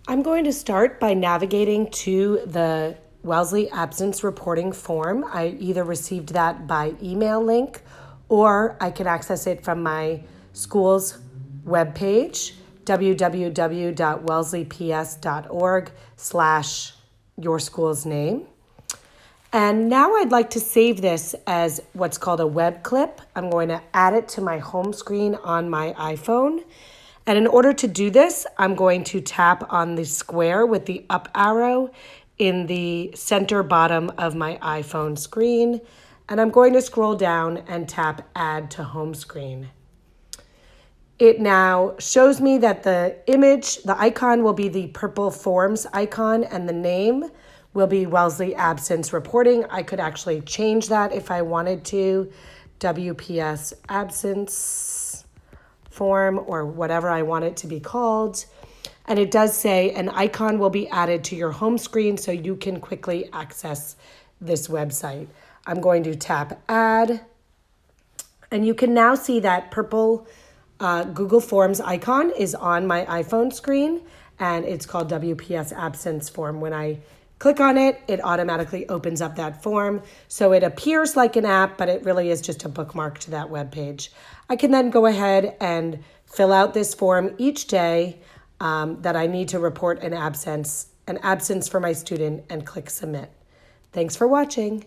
I'm going to start by navigating to the Wellesley Absence Reporting form. I either received that by email link or I can access it from my school's webpage, www.wellesleyps.org/your school's name. And now I'd like to save this as what's called a web clip. I'm going to add it to my home screen on my iPhone. And in order to do this, I'm going to tap on the square with the up arrow in the center bottom of my iPhone screen. And I'm going to scroll down and tap Add to Home Screen. It now shows me that the image, the icon will be the purple Forms icon and the name will be Wellesley Absence Reporting. I could actually change that if I wanted to. WPS Absence Form or whatever I want it to be called. And it does say an icon will be added to your home screen so you can quickly access this website. I'm going to tap Add. And you can now see that purple Google Forms icon is on my iPhone screen, and it's called WPS Absence Form. When I click on it, it automatically opens up that form. So it appears like an app, but it really is just a bookmark to that web page. I can then go ahead and fill out this form each day that I need to report an absence for my student and click Submit. Thanks for watching.